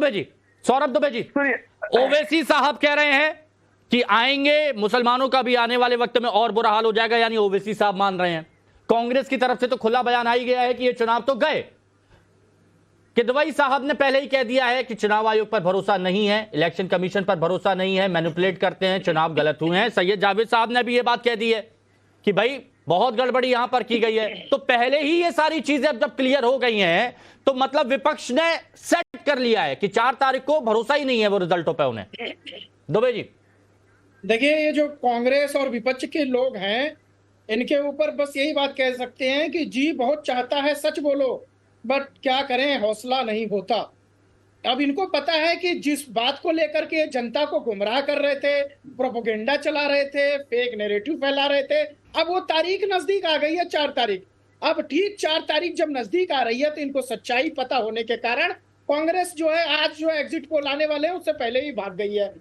दुबे जी, सौरभ दुबे जी, ओवैसी साहब कह रहे हैं कि आएंगे, मुसलमानों का भी आने वाले वक्त में और बुरा हाल हो जाएगा, यानी ओवैसी साहब मान रहे हैं। कांग्रेस की तरफ से तो खुला बयान आ ही गया है कि ये चुनाव तो गए। किदवई साहब ने पहले ही कह दिया है कि चुनाव आयोग पर भरोसा नहीं है, इलेक्शन कमीशन पर भरोसा नहीं है, मैनिपुलेट करते हैं, चुनाव गलत हुए हैं। सैयद जावेद साहब ने भी ये बात कह दी है कि भाई बहुत गड़बड़ी यहां पर की गई है। तो पहले ही ये सारी चीजें अब जब क्लियर हो गई हैं तो मतलब विपक्ष ने सेट कर लिया है कि 4 तारीख को भरोसा ही नहीं है वो रिजल्टों पे उन्हें। दुबे जी, देखिए, ये जो कांग्रेस और विपक्ष के लोग हैं, इनके ऊपर बस यही बात कह सकते हैं कि जी बहुत चाहता है सच बोलो, बट क्या करें, हौसला नहीं होता। अब इनको पता है कि जिस बात को लेकर के जनता को गुमराह कर रहे थे, प्रोपोगेंडा चला रहे थे, फेक नैरेटिव फैला रहे थे, अब वो तारीख नजदीक आ गई है, 4 तारीख। अब ठीक 4 तारीख जब नजदीक आ रही है तो इनको सच्चाई पता होने के कारण कांग्रेस जो है आज जो एग्जिट पोल आने वाले हैं उससे पहले ही भाग गई है।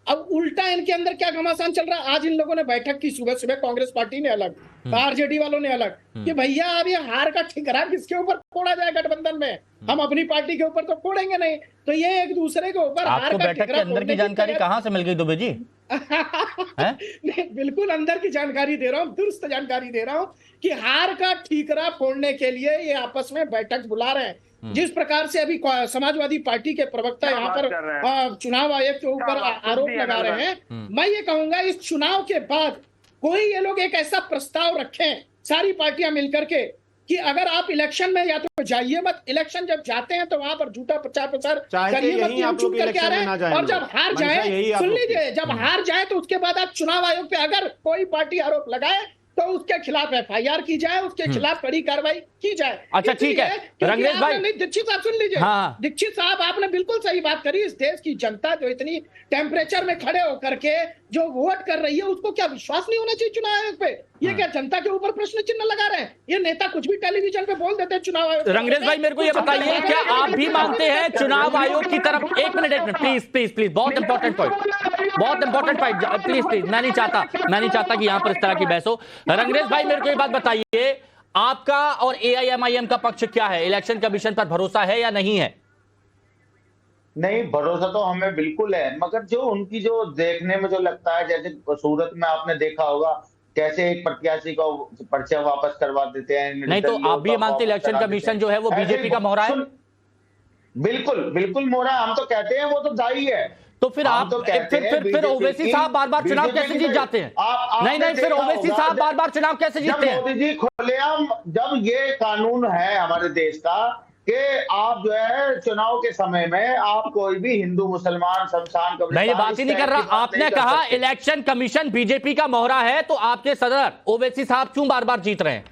अब उल्टा इनके अंदर क्या घमासान चल रहा है। आज इन लोगों ने बैठक की, सुबह सुबह कांग्रेस पार्टी ने अलग, आरजेडी वालों ने अलग, कि भैया अब ये हार का ठिकरा किसके ऊपर फोड़ा जाए गठबंधन में, हम अपनी पार्टी के ऊपर तो फोड़ेंगे नहीं। तो ये एक दूसरे के ऊपर हार का बैठक के अंदर की जानकारी कहां से मिल गई दुबे जी? नहीं, बिल्कुल अंदर की जानकारी दे रहा हूँ, दुरुस्त जानकारी दे रहा हूँ कि हार का ठीकरा फोड़ने के लिए ये आपस में बैठक बुला रहे हैं। जिस प्रकार से अभी समाजवादी पार्टी के प्रवक्ता यहाँ पर चुनाव आयोग के ऊपर आरोप लगा रहे हैं, मैं ये कहूंगा इस चुनाव के बाद कोई ये लोग एक ऐसा प्रस्ताव रखें सारी पार्टियां मिलकर के कि अगर आप इलेक्शन में या तो जाइए मत, इलेक्शन जब जाते हैं तो वहां पर झूठा प्रचार करिए मत, हम चुप करके आ रहे हैं, और जब हार जाए, सुन लीजिए, जब हार जाए तो उसके बाद आप चुनाव आयोग पे अगर कोई पार्टी आरोप लगाए तो उसके खिलाफ एफआईआर की जाए, उसके खिलाफ कड़ी कार्रवाई की जाए। अच्छा ठीक है रंगरेज भाई, दीक्षित साहब सुन लीजिए, दीक्षित साहब आपने बिल्कुल सही बात करी। इस देश की जनता जो इतनी टेम्परेचर में खड़े होकर के जो वोट कर रही है उसको क्या विश्वास नहीं होना चाहिए चुनाव आयोग पे? ये क्या जनता के ऊपर प्रश्न चिन्ह लगा रहे हैं? ये नेता कुछ भी टेलीविजन पे बोल देते हैं चुनाव आयोग। रंगरेज भाई मेरे को ये बताइए, क्या आप भी मानते हैं चुनाव आयोग की तरफ? एक मिनट प्लीज प्लीज प्लीज, बहुत इंपॉर्टेंट पॉइंट, बहुत इंपॉर्टेंट पॉइंट, प्लीज प्लीज, मैं नहीं चाहता कि यहां पर इस तरह की बहस हो। रंगरेज भाई मेरे को ये बात बताइए, आपका और एआईएमआईएम का पक्ष क्या है? इलेक्शन कमीशन पर भरोसा है या नहीं है? नहीं, भरोसा तो हमें बिल्कुल है, मगर जो उनकी जो देखने में जो लगता है, जैसे सूरत में आपने देखा होगा कैसे एक प्रत्याशी को पर्चा वापस करवा देते हैं। नहीं तो आप भी मानते इलेक्शन कमीशन जो है वो बीजेपी का मोहरा है? बिल्कुल बिल्कुल मोहरा, हम तो कहते हैं वो तो दाई है। तो फिर आप तो फिर ओवैसी साहब बार-बार चुनाव कैसे जीत जाते हैं? नहीं, फिर ओवैसी साहब बार-बार चुनाव कैसे जीतते हैं? मोदी जी खुलेआम, जब ये कानून है हमारे देश का कि आप जो है चुनाव के समय में आप कोई भी हिंदू मुसलमान शमशान कब्रिस्तान, मैं ये बात ही नहीं कर रहा। आपने कहा इलेक्शन कमीशन बीजेपी का मोहरा है, तो आपके सदर ओवैसी साहब क्यों बार-बार जीत रहे हैं?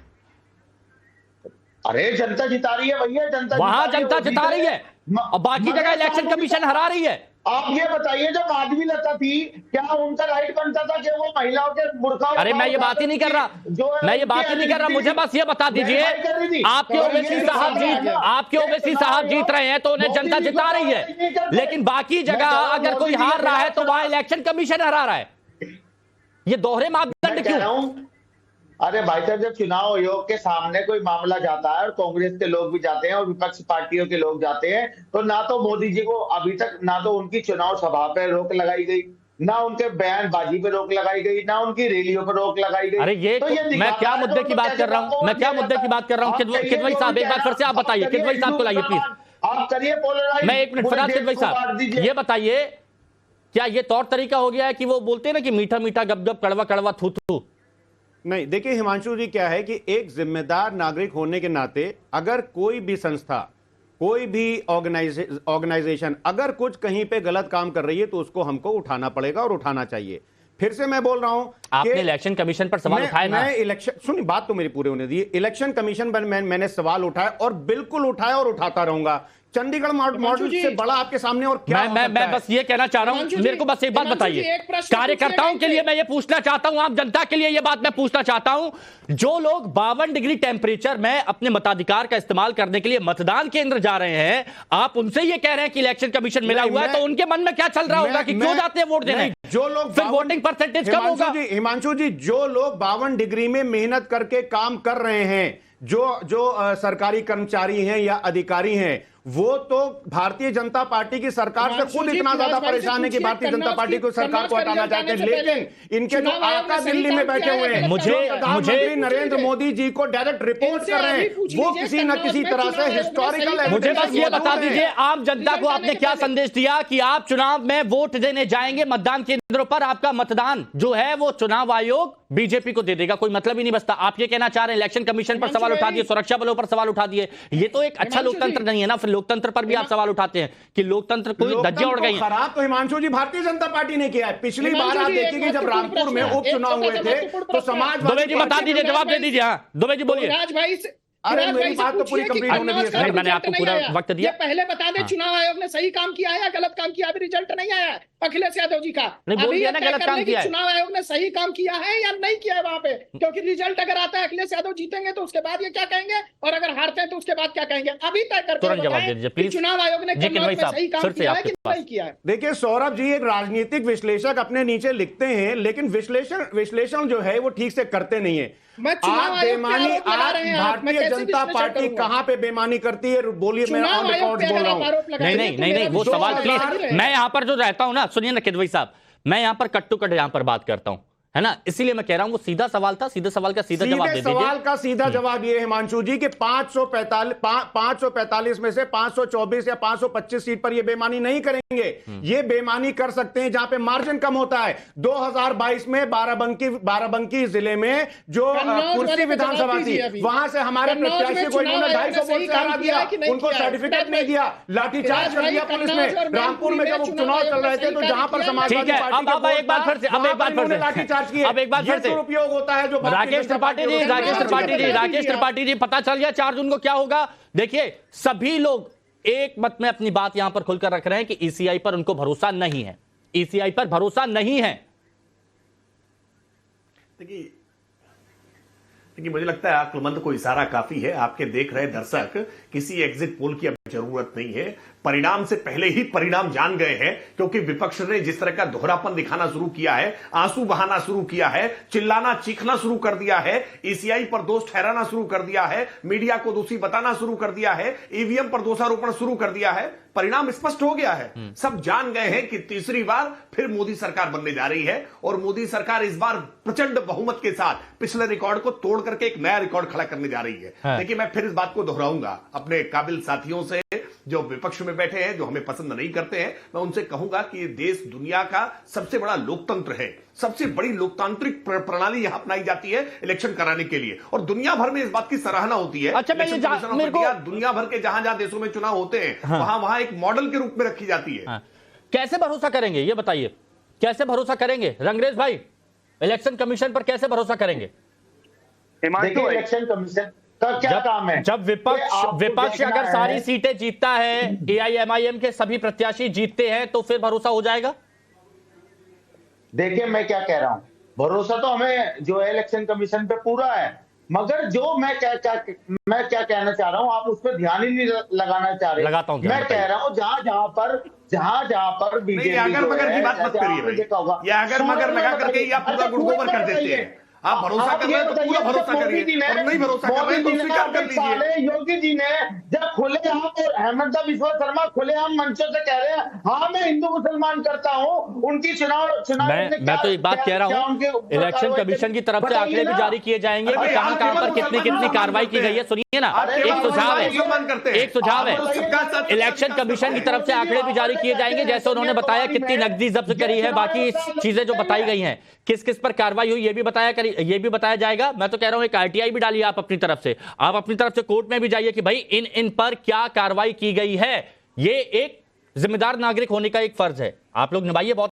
अरे जनता जिता रही है भैया, जनता वहां जनता जिता रही है और बाकी जगह इलेक्शन कमीशन हरा रही है। आप ये बताइए, जब माधवी लता थी क्या उनका राइट बनता था कि वो महिलाओं के बुर्का? अरे मैं ये बात ही नहीं कर रहा, मुझे बस ये बता दीजिए, आपके ओवैसी साहब जीत रहे हैं तो उन्हें जनता जिता रही है, लेकिन बाकी जगह अगर कोई हार रहा है तो वहां इलेक्शन कमीशन हरा रहा है। ये दोहरे मापदंड क्यों? अरे भाई साहब, जब चुनाव आयोग के सामने कोई मामला जाता है और कांग्रेस के लोग भी जाते हैं और विपक्ष पार्टियों के लोग जाते हैं, तो ना तो मोदी जी को अभी तक ना तो उनकी चुनाव सभा पर रोक लगाई गई, ना उनके बयानबाजी पे रोक लगाई गई, ना उनकी रैलियों पर रोक लगाई गई। अरे ये तो मैं क्या मुद्दे की बात कर रहा हूँ, किदवई साहब एक बार फिर से आप बताइए, किदवई साहब को लाइए प्लीज, आप करिए पोलराइज। मैं एक मिनट, फरहाद किदवई साहब ये बताइए, क्या ये तौर तरीका हो गया है कि वो बोलते हैं ना कि मीठा मीठा गप गप कड़वा कड़वा थू थू? नहीं, देखिए हिमांशु जी, क्या है कि एक जिम्मेदार नागरिक होने के नाते अगर कोई भी संस्था, कोई भी ऑर्गेनाइजेशन अगर कुछ कहीं पे गलत काम कर रही है तो उसको हमको उठाना पड़ेगा और उठाना चाहिए। फिर से मैं बोल रहा हूं, आपने इलेक्शन कमीशन पर सवाल उठाया ना? मैं इलेक्शन, सुनिए बात तो मेरी पूरे होने दी। इलेक्शन कमीशन पर मैंने सवाल उठाया और बिल्कुल उठाया और उठाता रहूंगा। चंडीगढ़ मॉडल से बड़ा आपके सामने और क्या? मैं बस ये कहना चाह रहा हूं, मेरे को बस एक बात बताइए, कार्यकर्ताओं के लिए मैं ये पूछना चाहता हूं, आप जनता के लिए ये बात मैं पूछना चाहता हूं, जो लोग 52 डिग्री टेम्परेचर में अपने मताधिकार का इस्तेमाल करने के लिए मतदान केंद्र जा रहे हैं, आप उनसे ये कह रहे हैं कि इलेक्शन कमीशन मिला हुआ है, तो उनके मन में क्या चल रहा होगा कि क्यों जाते हैं वोट देने? जो लोग फिर वोटिंग परसेंटेज कम होगा। हिमांशु जी, जो लोग 52 डिग्री में मेहनत करके काम कर रहे हैं, जो सरकारी कर्मचारी हैं या अधिकारी हैं, वो तो भारतीय जनता पार्टी की सरकार से खुद इतना ज्यादा परेशान है कि भारतीय जनता पार्टी को सरकार को हटाना चाहते हैं। लेकिन इनके जो आका दिल्ली में बैठे हुए हैं, प्रधानमंत्री नरेंद्र मोदी जी को डायरेक्ट रिपोर्ट कर रहे हैं, वो किसी न किसी तरह से हिस्टोरिकल। मुझे बस ये बता दीजिए, आम जनता को आपने क्या संदेश दिया कि आप चुनाव में वोट देने जाएंगे मतदान केंद्रों पर, आपका मतदान जो है वो चुनाव आयोग बीजेपी को दे देगा, कोई मतलब ही नहीं बचता। आप ये कहना चाह रहे हैं इलेक्शन कमीशन पर सवाल उठा दिए, सुरक्षा बलों पर सवाल उठा दिए, ये तो एक अच्छा लोकतंत्र नहीं है ना। फिर लोकतंत्र पर भी आप सवाल उठाते हैं कि लोकतंत्र कोई धज्जियां उड़ गई। खराब तो हिमांशु जी भारतीय जनता पार्टी ने किया है। पिछली बार आप देखिए जब रामपुर में उपचुनाव हुए थे तो समाजवादी दुबे जी बता दीजिए, जवाब दे दीजिए। हाँ दुबे जी बोलिए। राज भाई अरे मेरी बात तो पूरी कंप्लीट होने दीजिए। मैंने आपको पूरा वक्त दिया। पहले बता दें चुनाव आयोग ने सही काम किया है या गलत काम किया, अभी रिजल्ट नहीं आया है अखिलेश यादव जी का। अभी गलत काम किया, चुनाव आयोग ने सही काम किया है या नहीं किया है वहां पे, क्योंकि रिजल्ट अगर आता है अखिलेश यादव जीतेंगे तो उसके बाद ये क्या कहेंगे, और अगर हारते हैं तो उसके बाद क्या कहेंगे, अभी तय करके जवाब दे दीजिए प्लीज। चुनाव आयोग ने सही काम किया है कि नहीं किया है। देखिए सौरभ जी एक राजनीतिक विश्लेषक अपने नीचे लिखते हैं, लेकिन विश्लेषण जो है वो ठीक से करते नहीं है। आप बेमानी, भारतीय जनता पार्टी कहां पे बेमानी करती है, बोलिए। मैं ऑन रिकॉर्ड बोल रहा हूं। नहीं वो सवाल प्लीज, मैं यहां पर जो रहता हूं ना, सुनिए ना किदवई साहब, मैं यहां पर कट टू कट यहां पर बात करता हूं, है ना, इसीलिए मैं कह रहा हूं वो सीधा सवाल था, सीधे सवाल का सीधा जवाब दे दीजिए। सवाल का सीधा जवाब ये हिमांशु जी कि 545 में से 524 या 525 सीट पर ये बेमानी नहीं करेंगे। ये बेमानी कर सकते हैं जहां पे मार्जिन कम होता है। 2022 में बाराबंकी जिले में जो कुर्सी विधानसभा थी, वहां से हमारे प्रत्याशी को इन्होंने 250 वोट से हरा दिया, उनको सर्टिफिकेट नहीं दिया, लाठीचार्ज कर दिया पुलिस ने। रामपुर में जब उपचुनाव चल रहे थे तो जहां पर समाजवादी पार्टी एक बार फिर से लाठीचार्ज अब एक बार फिर से उपयोग होता है जो राकेश त्रिपाठी जी पता चल गया 4 जून को क्या होगा। देखिए सभी लोग एक मत में अपनी बात यहां पर खुलकर रख रहे हैं कि ईसीआई पर उनको भरोसा नहीं है, ईसीआई पर भरोसा नहीं है। देखिए मुझे लगता है आक्लमंद को इशारा काफी है। आपके देख रहे दर्शक किसी एग्जिट पोल की अब जरूरत नहीं है, परिणाम से पहले ही परिणाम जान गए हैं, क्योंकि विपक्ष ने जिस तरह का दोहरापन दिखाना शुरू किया है, आंसू बहाना शुरू किया है, चिल्लाना चीखना शुरू कर दिया है, ईसीआई पर दोष ठहराना शुरू कर दिया है, मीडिया को दोषी बताना शुरू कर दिया है, ईवीएम पर दोषारोपण शुरू कर दिया है। परिणाम स्पष्ट हो गया है, सब जान गए हैं कि तीसरी बार फिर मोदी सरकार बनने जा रही है, और मोदी सरकार इस बार प्रचंड बहुमत के साथ पिछले रिकॉर्ड को तोड़ करके एक नया रिकॉर्ड खड़ा करने जा रही है। देखिए मैं फिर इस बात को दोहराऊंगा अपने काबिल साथियों से जो विपक्ष में बैठे हैं, जो हमें पसंद नहीं करते हैं, मैं उनसे कहूंगा कि ये देश दुनिया का सबसे बड़ा लोकतंत्र है, सबसे बड़ी लोकतांत्रिक प्रणाली यहां अपनाई जाती है इलेक्शन कराने के लिए, और दुनिया भर में इस बात की सराहना होती है। अच्छा दुनिया भर के जहां देशों में चुनाव होते हैं वहां एक मॉडल के रूप में रखी जाती है। कैसे भरोसा करेंगे ये बताइए, कैसे भरोसा करेंगे रंगरेज भाई, इलेक्शन कमीशन पर कैसे भरोसा करेंगे? इलेक्शन कमीशन का क्या काम है? जब विपक्ष अगर सारी सीटें जीतता है, एआईएमआईएम के सभी प्रत्याशी जीतते हैं, तो फिर भरोसा हो जाएगा? देखिए मैं क्या कह रहा हूं, भरोसा तो हमें जो है इलेक्शन कमीशन पे पूरा है, मगर जो मैं क्या कहना चाह रहा हूं, आप उस पर ध्यान ही नहीं लगाना चाह रहे। लगाता हूं, मैं कह रहा हूं जहां पर बीजेपी अगर मगर की बात मत करिए, या अगर मगर लगा करके या पूरा गुड़गोबर कर देते हैं। आप भरोसा कर रहे हैं तो पूरा भरोसा करिए, और नहीं भरोसा कर रहे हैं तो स्वीकार कर लीजिए। योगी जी ने जब खुलेआम और हेमंत बिश्व शर्मा खुलेआम मंचों से कह रहे हैं हाँ मैं हिंदू मुसलमान करता हूं, उनकी चुनाव मैं तो एक बात कह रहा हूं, इलेक्शन कमीशन की तरफ से आंकड़े भी जारी किए जाएंगे कि कहां कहां पर कितनी कार्रवाई की गई है। सुनिए ना, एक सुझाव है, इलेक्शन कमीशन की तरफ से आंकड़े भी जारी किए जाएंगे, जैसे उन्होंने बताया कितनी नकदी जब्त करी है, बाकी चीजें जो बताई गई हैं, किस किस पर कार्रवाई हुई ये भी बताया जाएगा। मैं तो कह रहा हूं एक आरटीआई भी डालिए आप अपनी तरफ से, आप अपनी तरफ से कोर्ट में भी जाइए कि भाई इन पर क्या कार्रवाई की गई है। ये एक जिम्मेदार नागरिक होने का एक फर्ज है, आप लोग निभाइए। बहुत